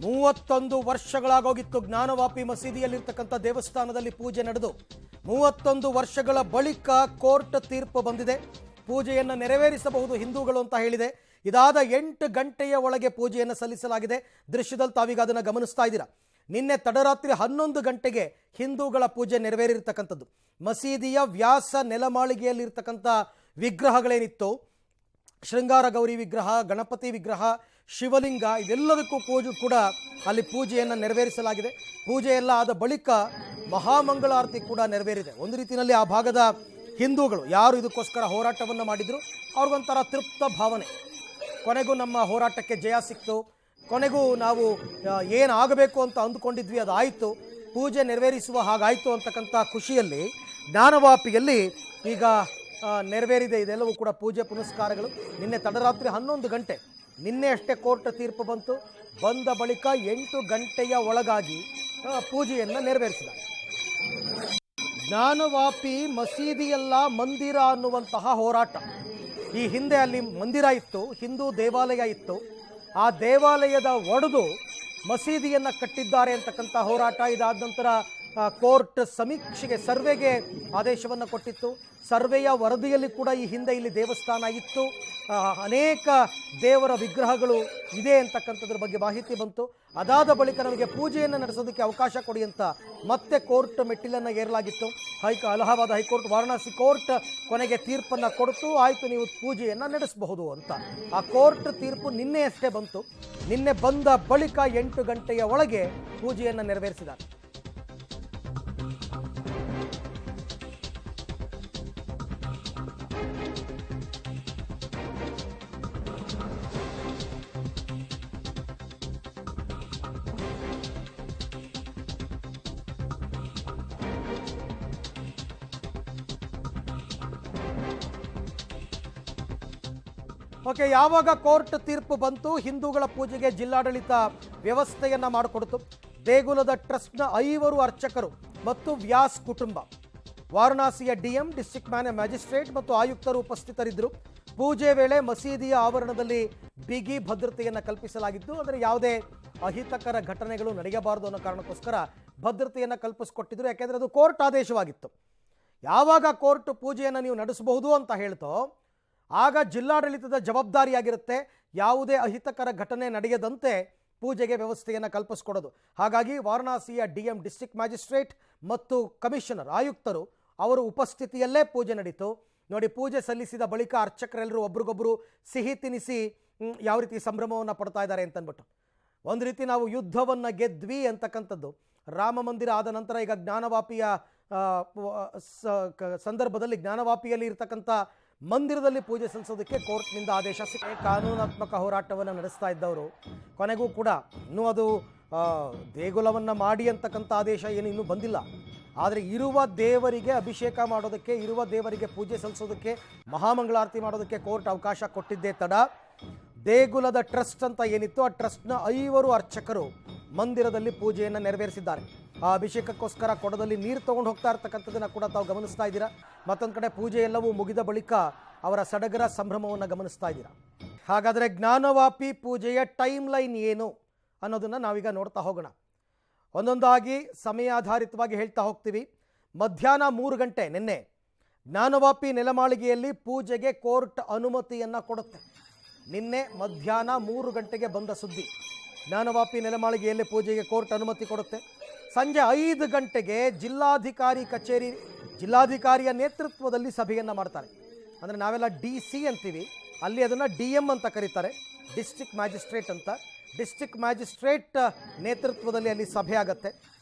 31 ವರ್ಷಗಳಾಗೋಗಿತ್ತು ಜ್ಞಾನವಾಪಿ ಮಸೀದಿಯಲ್ಲಿರ್ತಕ್ಕಂಥ ದೇವಸ್ಥಾನದಲ್ಲಿ ಪೂಜೆ ನಡೆದು 31 ವರ್ಷಗಳ ಬಳಿಕ ಕೋರ್ಟ್ ತೀರ್ಪು ಬಂದಿದೆ. ಪೂಜೆಯನ್ನು ನೆರವೇರಿಸಬಹುದು ಹಿಂದೂಗಳು ಅಂತ ಹೇಳಿದೆ. ಇದಾದ 8 ಗಂಟೆಯ ಒಳಗೆ ಪೂಜೆಯನ್ನು ಸಲ್ಲಿಸಲಾಗಿದೆ. ದೃಶ್ಯದಲ್ಲಿ ತಾವೀಗ ಅದನ್ನು ಗಮನಿಸ್ತಾ ಇದ್ದೀರಾ. ನಿನ್ನೆ ತಡರಾತ್ರಿ 11 ಗಂಟೆಗೆ ಹಿಂದೂಗಳ ಪೂಜೆ ನೆರವೇರಿರ್ತಕ್ಕಂಥದ್ದು. ಮಸೀದಿಯ ವ್ಯಾಸ ನೆಲಮಾಳಿಗೆಯಲ್ಲಿರ್ತಕ್ಕಂಥ ವಿಗ್ರಹಗಳೇನಿತ್ತು, ಶೃಂಗಾರ ಗೌರಿ ವಿಗ್ರಹ, ಗಣಪತಿ ವಿಗ್ರಹ, ಶಿವಲಿಂಗ, ಇದೆಲ್ಲದಕ್ಕೂ ಕೂಡ ಅಲ್ಲಿ ಪೂಜೆಯನ್ನು ನೆರವೇರಿಸಲಾಗಿದೆ. ಪೂಜೆ ಎಲ್ಲ ಆದ ಬಳಿಕ ಮಹಾಮಂಗಳಾರತಿ ಕೂಡ ನೆರವೇರಿದೆ. ಒಂದು ರೀತಿಯಲ್ಲಿ ಆ ಭಾಗದ ಹಿಂದೂಗಳು ಯಾರು ಇದಕ್ಕೋಸ್ಕರ ಹೋರಾಟವನ್ನು ಮಾಡಿದ್ರು ಅವ್ರಿಗೊಂಥರ ತೃಪ್ತ ಭಾವನೆ. ಕೊನೆಗೂ ನಮ್ಮ ಹೋರಾಟಕ್ಕೆ ಜಯ ಸಿಕ್ತು, ಕೊನೆಗೂ ನಾವು ಏನಾಗಬೇಕು ಅಂತ ಅಂದುಕೊಂಡಿದ್ವಿ ಅದಾಯಿತು, ಪೂಜೆ ನೆರವೇರಿಸುವ ಹಾಗಾಯಿತು ಅಂತಕ್ಕಂಥ ಖುಷಿಯಲ್ಲಿ ಜ್ಞಾನವಾಪಿಯಲ್ಲಿ ಈಗ ನೆರವೇರಿದೆ. ಇದೆಲ್ಲವೂ ಕೂಡ ಪೂಜೆ ಪುನಸ್ಕಾರಗಳು. ನಿನ್ನೆ ತಡರಾತ್ರಿ 11 ಗಂಟೆ, ನಿನ್ನೆ ಅಷ್ಟೇ ಕೋರ್ಟ್ ತೀರ್ಪು ಬಂತು. ಬಂದ ಬಳಿಕ 8 ಗಂಟೆಯ ಒಳಗಾಗಿ ಪೂಜೆಯನ್ನು ನೆರವೇರಿಸಿದ್ದಾರೆ. ಜ್ಞಾನವಾಪಿ ಮಸೀದಿಯಲ್ಲ ಮಂದಿರ ಅನ್ನುವಂತಹ ಹೋರಾಟ. ಈ ಹಿಂದೆ ಅಲ್ಲಿ ಮಂದಿರ ಇತ್ತು, ಹಿಂದೂ ದೇವಾಲಯ ಇತ್ತು. ಆ ದೇವಾಲಯದ ಒಡೆದು ಮಸೀದಿಯನ್ನು ಕಟ್ಟಿದ್ದಾರೆ ಅಂತಕ್ಕಂಥ ಹೋರಾಟ. ಇದಾದ ನಂತರ ಕೋರ್ಟ್ ಸಮೀಕ್ಷೆಗೆ, ಸರ್ವೆಗೆ ಆದೇಶವನ್ನು ಕೊಟ್ಟಿತ್ತು. ಸರ್ವೆಯ ವರದಿಯಲ್ಲಿ ಕೂಡ ಈ ಹಿಂದೆ ಇಲ್ಲಿ ದೇವಸ್ಥಾನ ಇತ್ತು, ಅನೇಕ ದೇವರ ವಿಗ್ರಹಗಳು ಇದೆ ಅಂತಕ್ಕಂಥದ್ರ ಬಗ್ಗೆ ಮಾಹಿತಿ ಬಂತು. ಅದಾದ ಬಳಿಕ ನಮಗೆ ಪೂಜೆಯನ್ನು ನಡೆಸೋದಕ್ಕೆ ಅವಕಾಶ ಕೊಡಿ ಅಂತ ಮತ್ತೆ ಕೋರ್ಟ್ ಮೆಟ್ಟಿಲನ್ನು ಏರಲಾಗಿತ್ತು. ಅಲಹಾಬಾದ್ ಹೈಕೋರ್ಟ್, ವಾರಣಾಸಿ ಕೋರ್ಟ್ ಕೊನೆಗೆ ತೀರ್ಪನ್ನು ಕೊಡ್ತು, ಆಯಿತು ನೀವು ಪೂಜೆಯನ್ನು ನಡೆಸಬಹುದು ಅಂತ. ಆ ಕೋರ್ಟ್ ತೀರ್ಪು ನಿನ್ನೆಯಷ್ಟೇ ಬಂತು. ನಿನ್ನೆ ಬಂದ ಬಳಿಕ 8 ಗಂಟೆಯ ಒಳಗೆ ಪೂಜೆಯನ್ನು ನೆರವೇರಿಸಿದ್ದಾರೆ. ಓಕೆ, ಯಾವಾಗ ಕೋರ್ಟ್ ತೀರ್ಪು ಬಂತು, ಹಿಂದೂಗಳ ಪೂಜೆಗೆ ಜಿಲ್ಲಾಡಳಿತ ವ್ಯವಸ್ಥೆಯನ್ನು ಮಾಡಿಕೊಡ್ತು. ದೇಗುಲದ ಟ್ರಸ್ಟ್ನ 5 ಅರ್ಚಕರು ಮತ್ತು ವ್ಯಾಸ್ ಕುಟುಂಬ, ವಾರಣಾಸಿಯ ಡಿಎಂ, ಡಿಸ್ಟ್ರಿಕ್ಟ್ ಮ್ಯಾಜಿಸ್ಟ್ರೇಟ್ ಮತ್ತು ಆಯುಕ್ತರು ಉಪಸ್ಥಿತರಿದ್ದರು. ಪೂಜೆ ವೇಳೆ ಮಸೀದಿಯ ಆವರಣದಲ್ಲಿ ಬಿಗಿ ಭದ್ರತೆಯನ್ನು ಕಲ್ಪಿಸಲಾಗಿದ್ದು, ಅಂದರೆ ಯಾವುದೇ ಅಹಿತಕರ ಘಟನೆಗಳು ನಡೆಯಬಾರದು ಅನ್ನೋ ಕಾರಣಕ್ಕೋಸ್ಕರ ಭದ್ರತೆಯನ್ನು ಕಲ್ಪಿಸಿಕೊಟ್ಟಿದ್ರು. ಯಾಕೆಂದರೆ ಅದು ಕೋರ್ಟ್ ಆದೇಶವಾಗಿತ್ತು. ಯಾವಾಗ ಕೋರ್ಟ್ ಪೂಜೆಯನ್ನು ನೀವು ನಡೆಸಬಹುದು ಅಂತ ಹೇಳ್ತೋ ಆಗ ಜಿಲ್ಲಾಡಳಿತದ ಜವಾಬ್ದಾರಿಯಾಗಿರುತ್ತೆ ಯಾವುದೇ ಅಹಿತಕರ ಘಟನೆ ನಡೆಯದಂತೆ ಪೂಜೆಗೆ ವ್ಯವಸ್ಥೆಯನ್ನು ಕಲ್ಪಿಸ್ಕೊಡೋದು. ಹಾಗಾಗಿ ವಾರಣಾಸಿಯ ಡಿಎಂ, ಡಿಸ್ಟ್ರಿಕ್ಟ್ ಮ್ಯಾಜಿಸ್ಟ್ರೇಟ್ ಮತ್ತು ಕಮಿಷನರ್, ಆಯುಕ್ತರು ಅವರ ಉಪಸ್ಥಿತಿಯಲ್ಲೇ ಪೂಜೆ ನಡೀತು. ನೋಡಿ, ಪೂಜೆ ಸಲ್ಲಿಸಿದ ಬಳಿಕ ಅರ್ಚಕರೆಲ್ಲರೂ ಒಬ್ರಿಗೊಬ್ಬರು ಸಿಹಿ ತಿನಿಸಿ ಯಾವ ರೀತಿ ಸಂಭ್ರಮವನ್ನು ಪಡ್ತಾ ಇದ್ದಾರೆ ಅಂತಂದ್ಬಿಟ್ಟು. ಒಂದು ರೀತಿ ನಾವು ಯುದ್ಧವನ್ನು ಗೆದ್ವಿ ಅಂತಕ್ಕಂಥದ್ದು. ರಾಮ ಮಂದಿರ ಆದ ನಂತರ ಈಗ ಜ್ಞಾನವಾಪಿಯ ಸಂದರ್ಭದಲ್ಲಿ ಜ್ಞಾನವಾಪಿಯಲ್ಲಿ ಇರ್ತಕ್ಕಂಥ ಮಂದಿರದಲ್ಲಿ ಪೂಜೆ ಸಲ್ಲಿಸೋದಕ್ಕೆ ಕೋರ್ಟ್ನಿಂದ ಆದೇಶ ಸಿಕ್ಕ. ಕಾನೂನಾತ್ಮಕ ಹೋರಾಟವನ್ನು ನಡೆಸ್ತಾ ಇದ್ದವರು ಕೊನೆಗೂ ಕೂಡ ಇನ್ನೂ ಅದು ದೇಗುಲವನ್ನು ಮಾಡಿ ಅಂತಕ್ಕಂಥ ಆದೇಶ ಏನು ಇನ್ನೂ ಬಂದಿಲ್ಲ. ಆದರೆ ಇರುವ ದೇವರಿಗೆ ಅಭಿಷೇಕ ಮಾಡೋದಕ್ಕೆ, ಇರುವ ದೇವರಿಗೆ ಪೂಜೆ ಸಲ್ಲಿಸೋದಕ್ಕೆ, ಮಹಾಮಂಗಳಾರತಿ ಮಾಡೋದಕ್ಕೆ ಕೋರ್ಟ್ ಅವಕಾಶ ಕೊಟ್ಟಿದ್ದೇ ತಡ. ದೇಗುಲದ ಟ್ರಸ್ಟ್ ಅಂತ ಏನಿತ್ತು, ಆ ಟ್ರಸ್ಟ್ನ 5 ಅರ್ಚಕರು ಮಂದಿರದಲ್ಲಿ ಪೂಜೆಯನ್ನು ನೆರವೇರಿಸಿದ್ದಾರೆ. ಆ ಅಭಿಷೇಕಕ್ಕೋಸ್ಕರ ಕೊಡದಲ್ಲಿ ನೀರು ತೊಗೊಂಡು ಹೋಗ್ತಾ ಇರ್ತಕ್ಕಂಥದ್ದನ್ನು ಕೂಡ ತಾವು ಗಮನಿಸ್ತಾ ಇದ್ದೀರಾ. ಮತ್ತೊಂದು ಕಡೆ ಪೂಜೆ ಎಲ್ಲವೂ ಮುಗಿದ ಬಳಿಕ ಅವರ ಸಡಗರ ಸಂಭ್ರಮವನ್ನು ಗಮನಿಸ್ತಾ ಇದ್ದೀರಾ. ಹಾಗಾದರೆ ಜ್ಞಾನವಾಪಿ ಪೂಜೆಯ ಟೈಮ್ ಲೈನ್ ಏನು ಅನ್ನೋದನ್ನು ನಾವೀಗ ನೋಡ್ತಾ ಹೋಗೋಣ. ಒಂದೊಂದಾಗಿ ಸಮಯಾಧಾರಿತವಾಗಿ ಹೇಳ್ತಾ ಹೋಗ್ತೀವಿ. ಮಧ್ಯಾಹ್ನ 3 ಗಂಟೆ ನಿನ್ನೆ ಜ್ಞಾನವಾಪಿ ನೆಲಮಾಳಿಗೆಯಲ್ಲಿ ಪೂಜೆಗೆ ಕೋರ್ಟ್ ಅನುಮತಿಯನ್ನು ಕೊಡುತ್ತೆ. ನಿನ್ನೆ ಮಧ್ಯಾಹ್ನ 3 ಗಂಟೆಗೆ ಬಂದ ಸುದ್ದಿ. ಜ್ಞಾನವಾಪಿ ನೆಲಮಾಳಿಗೆಯಲ್ಲಿ ಪೂಜೆಗೆ ಕೋರ್ಟ್ ಅನುಮತಿ ಕೊಡುತ್ತೆ. ಸಂಜೆ 5 ಗಂಟೆಗೆ ಜಿಲ್ಲಾಧಿಕಾರಿ ಕಚೇರಿ, ಜಿಲ್ಲಾಧಿಕಾರಿಯ ನೇತೃತ್ವದಲ್ಲಿ ಸಭೆಯನ್ನು ಮಾಡ್ತಾರೆ. ಅಂದರೆ ನಾವೆಲ್ಲ DC ಅಂತೀವಿ, ಅಲ್ಲಿ ಅದನ್ನು DM ಅಂತ ಕರೀತಾರೆ, ಡಿಸ್ಟ್ರಿಕ್ಟ್ ಮ್ಯಾಜಿಸ್ಟ್ರೇಟ್ ಅಂತ. ಡಿಸ್ಟ್ರಿಕ್ಟ್ ಮ್ಯಾಜಿಸ್ಟ್ರೇಟ್ ನೇತೃತ್ವದಲ್ಲಿ ಅಲ್ಲಿ ಸಭೆ ಆಗುತ್ತೆ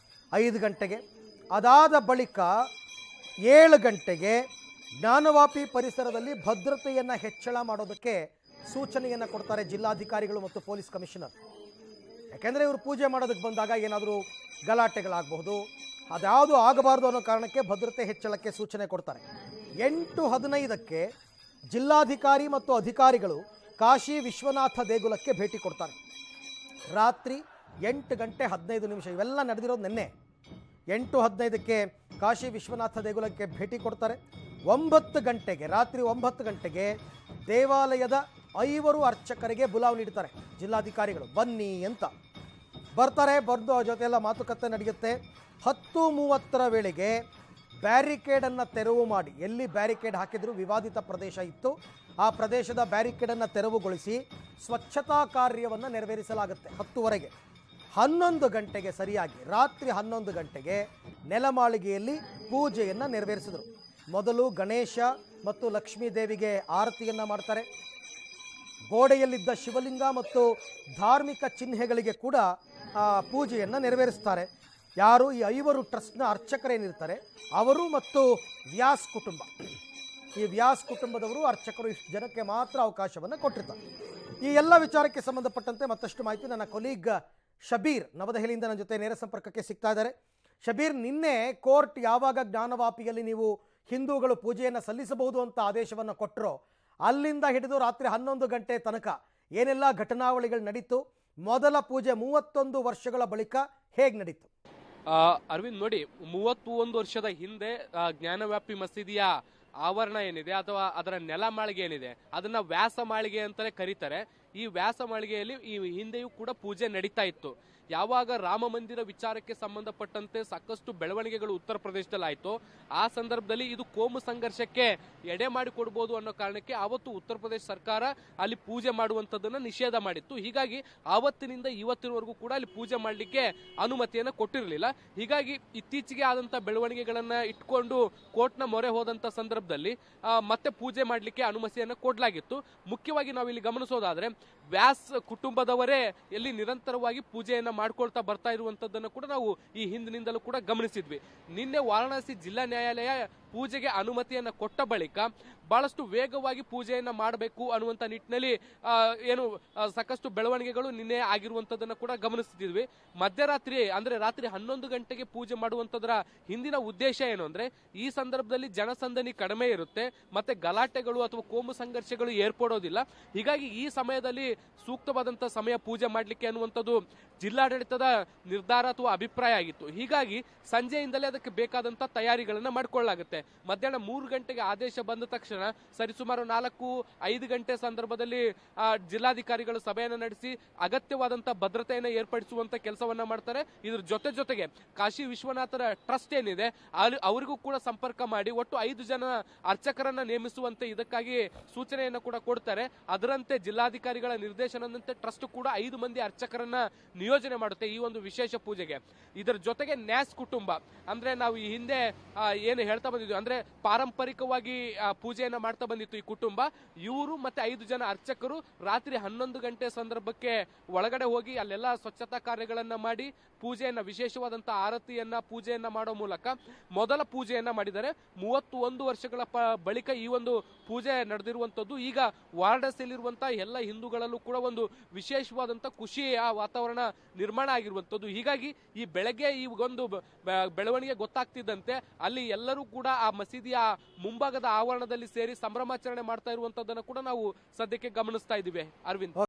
5 ಗಂಟೆಗೆ. ಅದಾದ ಬಳಿಕ 7 ಗಂಟೆಗೆ ಜ್ಞಾನವಾಪಿ ಪರಿಸರದಲ್ಲಿ ಭದ್ರತೆಯನ್ನು ಹೆಚ್ಚಳ ಮಾಡೋದಕ್ಕೆ ಸೂಚನೆಯನ್ನು ಕೊಡ್ತಾರೆ ಜಿಲ್ಲಾಧಿಕಾರಿಗಳು ಮತ್ತು ಪೊಲೀಸ್ ಕಮಿಷನರ್. ಯಾಕೆಂದರೆ ಇವರು ಪೂಜೆ ಮಾಡೋದಕ್ಕೆ ಬಂದಾಗ ಏನಾದರೂ ಗಲಾಟೆಗಳಾಗಬಹುದು, ಅದ್ಯಾವುದು ಆಗಬಾರ್ದು ಅನ್ನೋ ಕಾರಣಕ್ಕೆ ಭದ್ರತೆ ಹೆಚ್ಚಳಕ್ಕೆ ಸೂಚನೆ ಕೊಡ್ತಾರೆ. 8:15ಕ್ಕೆ ಜಿಲ್ಲಾಧಿಕಾರಿ ಮತ್ತು ಅಧಿಕಾರಿಗಳು ಕಾಶಿ ವಿಶ್ವನಾಥ ದೇಗುಲಕ್ಕೆ ಭೇಟಿ ಕೊಡ್ತಾರೆ. ರಾತ್ರಿ 8:15 ಇವೆಲ್ಲ ನಡೆದಿರೋದು ನಿನ್ನೆ. 8:15ಕ್ಕೆ ಕಾಶಿ ವಿಶ್ವನಾಥ ದೇಗುಲಕ್ಕೆ ಭೇಟಿ ಕೊಡ್ತಾರೆ. 9 ಗಂಟೆಗೆ, ರಾತ್ರಿ 9 ಗಂಟೆಗೆ ದೇವಾಲಯದ 5 ಅರ್ಚಕರಿಗೆ ಬುಲಾವ್ ನೀಡ್ತಾರೆ ಜಿಲ್ಲಾಧಿಕಾರಿಗಳು, ಬನ್ನಿ ಅಂತ. ಬರ್ತಾರೆ, ಬಂದು ಅವ್ರ ಜೊತೆ ಎಲ್ಲ ಮಾತುಕತೆ ನಡೆಯುತ್ತೆ. 10:30 ವೇಳೆಗೆ ಬ್ಯಾರಿಕೇಡನ್ನು ತೆರವು ಮಾಡಿ, ಎಲ್ಲಿ ಬ್ಯಾರಿಕೇಡ್ ಹಾಕಿದ್ರು ವಿವಾದಿತ ಪ್ರದೇಶ ಇತ್ತು, ಆ ಪ್ರದೇಶದ ಬ್ಯಾರಿಕೇಡನ್ನು ತೆರವುಗೊಳಿಸಿ ಸ್ವಚ್ಛತಾ ಕಾರ್ಯವನ್ನು ನೆರವೇರಿಸಲಾಗುತ್ತೆ 10ವರೆಗೆ. 11 ಗಂಟೆಗೆ ಸರಿಯಾಗಿ ರಾತ್ರಿ 11 ಗಂಟೆಗೆ ನೆಲಮಾಳಿಗೆಯಲ್ಲಿ ಪೂಜೆಯನ್ನು ನೆರವೇರಿಸಿದರು. ಮೊದಲು ಗಣೇಶ ಮತ್ತು ಲಕ್ಷ್ಮೀ ದೇವಿಗೆ ಆರತಿಯನ್ನು ಮಾಡ್ತಾರೆ. ಗೋಡೆಯಲ್ಲಿದ್ದ ಶಿವಲಿಂಗ ಮತ್ತು ಧಾರ್ಮಿಕ ಚಿಹ್ನೆಗಳಿಗೆ ಕೂಡ ಪೂಜೆಯನ್ನು ನೆರವೇರಿಸ್ತಾರೆ. ಯಾರು ಈ 5 ಟ್ರಸ್ಟ್ನ ಅರ್ಚಕರೇನಿರ್ತಾರೆ ಅವರು ಮತ್ತು ವ್ಯಾಸ್ ಕುಟುಂಬ, ಈ ವ್ಯಾಸ್ ಕುಟುಂಬದವರು ಅರ್ಚಕರು ಇಷ್ಟು ಜನಕ್ಕೆ ಮಾತ್ರ ಅವಕಾಶವನ್ನು ಕೊಟ್ಟಿರ್ತಾರೆ. ಈ ಎಲ್ಲ ವಿಚಾರಕ್ಕೆ ಸಂಬಂಧಪಟ್ಟಂತೆ ಮತ್ತಷ್ಟು ಮಾಹಿತಿ ನನ್ನ ಕೊಲೀಗ್ ಶಬೀರ್ ನವದೆಹಲಿಯಿಂದ ನನ್ನ ಜೊತೆ ನೇರ ಸಂಪರ್ಕಕ್ಕೆ ಸಿಗ್ತಾ ಇದ್ದಾರೆ. ಶಬೀರ್, ನಿನ್ನೆ ಕೋರ್ಟ್ ಯಾವಾಗ ಜ್ಞಾನವಾಪಿಯಲ್ಲಿ ನೀವು ಹಿಂದೂಗಳು ಪೂಜೆಯನ್ನು ಸಲ್ಲಿಸಬಹುದು ಅಂತ ಆದೇಶವನ್ನು ಕೊಟ್ಟರೋ, ಅಲ್ಲಿಂದ ಹಿಡಿದು ರಾತ್ರಿ 11 ಗಂಟೆ ತನಕ ಏನೆಲ್ಲ ಘಟನಾವಳಿಗಳು ನಡೀತು? ಮೊದಲ ಪೂಜೆ 31 ವರ್ಷಗಳ ಬಳಿಕ ಹೇಗೆ ನಡೀತು? ಅರವಿಂದ್, ನೋಡಿ, 31 ವರ್ಷದ ಹಿಂದೆ ಜ್ಞಾನವ್ಯಾಪಿ ಮಸೀದಿಯ ಆವರಣ ಏನಿದೆ ಅಥವಾ ಅದರ ನೆಲಮಾಳಿಗೆ ಏನಿದೆ ಅದನ್ನ ವ್ಯಾಸ ಮಾಳಿಗೆ ಅಂತಲೇ ಕರೀತಾರೆ. ಈ ವ್ಯಾಸ ಮಾಳಿಗೆಯಲ್ಲಿ ಈ ಹಿಂದೆಯೂ ಕೂಡ ಪೂಜೆ ನಡೀತಾ ಇತ್ತು. ಯಾವಾಗ ರಾಮ ಮಂದಿರ ವಿಚಾರಕ್ಕೆ ಸಂಬಂಧಪಟ್ಟಂತೆ ಸಾಕಷ್ಟು ಬೆಳವಣಿಗೆಗಳು ಉತ್ತರ ಪ್ರದೇಶದಲ್ಲಿ ಆಯಿತು, ಆ ಸಂದರ್ಭದಲ್ಲಿ ಇದು ಕೋಮು ಸಂಘರ್ಷಕ್ಕೆ ಎಡೆ ಮಾಡಿಕೊಡ್ಬೋದು ಅನ್ನೋ ಕಾರಣಕ್ಕೆ ಆವತ್ತು ಉತ್ತರ ಪ್ರದೇಶ ಸರ್ಕಾರ ಅಲ್ಲಿ ಪೂಜೆ ಮಾಡುವಂಥದ್ದನ್ನು ನಿಷೇಧ ಮಾಡಿತ್ತು. ಹೀಗಾಗಿ ಆವತ್ತಿನಿಂದ ಇವತ್ತಿನವರೆಗೂ ಕೂಡ ಅಲ್ಲಿ ಪೂಜೆ ಮಾಡಲಿಕ್ಕೆ ಅನುಮತಿಯನ್ನು ಕೊಟ್ಟಿರಲಿಲ್ಲ. ಹೀಗಾಗಿ ಇತ್ತೀಚೆಗೆ ಆದಂಥ ಬೆಳವಣಿಗೆಗಳನ್ನು ಇಟ್ಕೊಂಡು ಕೋರ್ಟ್ನ ಮೊರೆ ಹೋದಂಥ ಸಂದರ್ಭದಲ್ಲಿ ಮತ್ತೆ ಪೂಜೆ ಮಾಡಲಿಕ್ಕೆ ಅನುಮತಿಯನ್ನು ಕೊಡಲಾಗಿತ್ತು. ಮುಖ್ಯವಾಗಿ ನಾವು ಇಲ್ಲಿ ಗಮನಿಸೋದಾದ್ರೆ ವ್ಯಾಸ್ ಕುಟುಂಬದವರೇ ಎಲ್ಲಿ ನಿರಂತರವಾಗಿ ಪೂಜೆಯನ್ನು ಮಾಡ್ಕೊಳ್ತಾ ಬರ್ತಾ ಇರುವಂತದ್ದನ್ನು ಕೂಡ ನಾವು ಈ ಹಿಂದಿನಿಂದಲೂ ಕೂಡ ಗಮನಿಸಿದ್ವಿ. ನಿನ್ನೆ ವಾರಣಾಸಿ ಜಿಲ್ಲಾ ನ್ಯಾಯಾಲಯ ಪೂಜೆಗೆ ಅನುಮತಿಯನ್ನು ಕೊಟ್ಟ ಬಳಿಕ ಬಹಳಷ್ಟು ವೇಗವಾಗಿ ಪೂಜೆಯನ್ನ ಮಾಡಬೇಕು ಅನ್ನುವಂಥ ನಿಟ್ಟಿನಲ್ಲಿ ಸಾಕಷ್ಟು ಬೆಳವಣಿಗೆಗಳು ನಿನ್ನೆ ಆಗಿರುವಂತದ್ದನ್ನು ಕೂಡ ಗಮನಿಸ್ತಿದ್ವಿ. ಮಧ್ಯರಾತ್ರಿ ಅಂದ್ರೆ ರಾತ್ರಿ 11 ಗಂಟೆಗೆ ಪೂಜೆ ಮಾಡುವಂತದರ ಹಿಂದಿನ ಉದ್ದೇಶ ಏನು ಅಂದ್ರೆ ಈ ಸಂದರ್ಭದಲ್ಲಿ ಜನಸಂದಣಿ ಕಡಿಮೆ ಇರುತ್ತೆ, ಮತ್ತೆ ಗಲಾಟೆಗಳು ಅಥವಾ ಕೋಮು ಸಂಘರ್ಷಗಳು ಏರ್ಪಡೋದಿಲ್ಲ. ಹೀಗಾಗಿ ಈ ಸಮಯದಲ್ಲಿ ಸೂಕ್ತವಾದಂತ ಸಮಯ ಪೂಜೆ ಮಾಡಲಿಕ್ಕೆ ಅನ್ನುವಂಥದ್ದು ಜಿಲ್ಲಾಡಳಿತದ ನಿರ್ಧಾರ ಅಥವಾ ಅಭಿಪ್ರಾಯ ಆಗಿತ್ತು. ಹೀಗಾಗಿ ಸಂಜೆಯಿಂದಲೇ ಅದಕ್ಕೆ ಬೇಕಾದಂತ ತಯಾರಿಗಳನ್ನ ಮಾಡಿಕೊಳ್ಳಲಾಗುತ್ತೆ. ಮಧ್ಯಾಹ್ನ 3 ಗಂಟೆಗೆ ಆದೇಶ ಬಂದ ತಕ್ಷಣ ಸರಿಸುಮಾರು 4-5 ಗಂಟೆ ಸಂದರ್ಭದಲ್ಲಿ ಜಿಲ್ಲಾಧಿಕಾರಿಗಳು ಸಭೆಯನ್ನು ನಡೆಸಿ ಅಗತ್ಯವಾದಂತಹ ಭದ್ರತೆಯನ್ನು ಏರ್ಪಡಿಸುವಂತ ಕೆಲಸವನ್ನ ಮಾಡ್ತಾರೆ. ಇದ್ರ ಜೊತೆಗೆ ಕಾಶಿ ವಿಶ್ವನಾಥರ ಟ್ರಸ್ಟ್ ಏನಿದೆ ಅವರಿಗೂ ಕೂಡ ಸಂಪರ್ಕ ಮಾಡಿ ಒಟ್ಟು 5 ಜನ ಅರ್ಚಕರನ್ನ ನೇಮಿಸುವಂತೆ ಇದಕ್ಕಾಗಿ ಸೂಚನೆಯನ್ನು ಕೂಡ ಕೊಡ್ತಾರೆ. ಅದರಂತೆ ಜಿಲ್ಲಾಧಿಕಾರಿಗಳ ನಿರ್ದೇಶನದಂತೆ ಟ್ರಸ್ಟ್ ಕೂಡ 5 ಮಂದಿ ಅರ್ಚಕರನ್ನ ನಿಯೋಜನೆ ಮಾಡುತ್ತೆ ಈ ಒಂದು ವಿಶೇಷ ಪೂಜೆಗೆ. ಇದರ ಜೊತೆಗೆ ನ್ಯಾಸ್ ಕುಟುಂಬ ಅಂದ್ರೆ ನಾವು ಈ ಹಿಂದೆ ಏನು ಹೇಳ್ತಾ ಬಂದಿದ್ವಿ ಅಂದ್ರೆ ಪಾರಂಪರಿಕವಾಗಿ ಪೂಜೆಯನ್ನ ಮಾಡ್ತಾ ಬಂದಿತ್ತು ಈ ಕುಟುಂಬ. ಇವರು ಮತ್ತೆ 5 ಜನ ಅರ್ಚಕರು ರಾತ್ರಿ 11 ಗಂಟೆ ಸಂದರ್ಭಕ್ಕೆ ಒಳಗಡೆ ಹೋಗಿ ಅಲ್ಲೆಲ್ಲ ಸ್ವಚ್ಛತಾ ಕಾರ್ಯಗಳನ್ನ ಮಾಡಿ ಪೂಜೆಯನ್ನ ವಿಶೇಷವಾದಂತಹ ಆರತಿಯನ್ನ ಪೂಜೆಯನ್ನ ಮಾಡೋ ಮೂಲಕ ಮೊದಲ ಪೂಜೆಯನ್ನ ಮಾಡಿದ್ದಾರೆ. 31 ವರ್ಷಗಳ ಬಳಿಕ ಈ ಒಂದು ಪೂಜೆ ನಡೆದಿರುವಂತದ್ದು ಈಗ ವಾರಣಾಸಿಯಲ್ಲಿರುವಂತಹ ಎಲ್ಲ ಹಿಂದೂಗಳಲ್ಲೂ ಕೂಡ ಒಂದು ವಿಶೇಷವಾದಂತ ಖುಷಿಯ ವಾತಾವರಣ ನಿರ್ಮಾಣ ಆಗಿರುವಂತದ್ದು. ಹೀಗಾಗಿ ಈ ಬೆಳಗ್ಗೆ ಈ ಒಂದು ಬೆಳವಣಿಗೆ ಗೊತ್ತಾಗ್ತಿದ್ದಂತೆ ಅಲ್ಲಿ ಎಲ್ಲರೂ ಕೂಡ ಆ ಮಸೀದಿಯ ಮುಂಭಾಗದ ಆವರಣದಲ್ಲಿ ಸೇರಿ ಸಂಭ್ರಮಾಚರಣೆ ಮಾಡ್ತಾ ಇರುವಂತದ್ದನ್ನು ಕೂಡ ನಾವು ಸದ್ಯಕ್ಕೆ ಗಮನಿಸ್ತಾ ಇದ್ದೀವಿ. ಅರವಿಂದ್.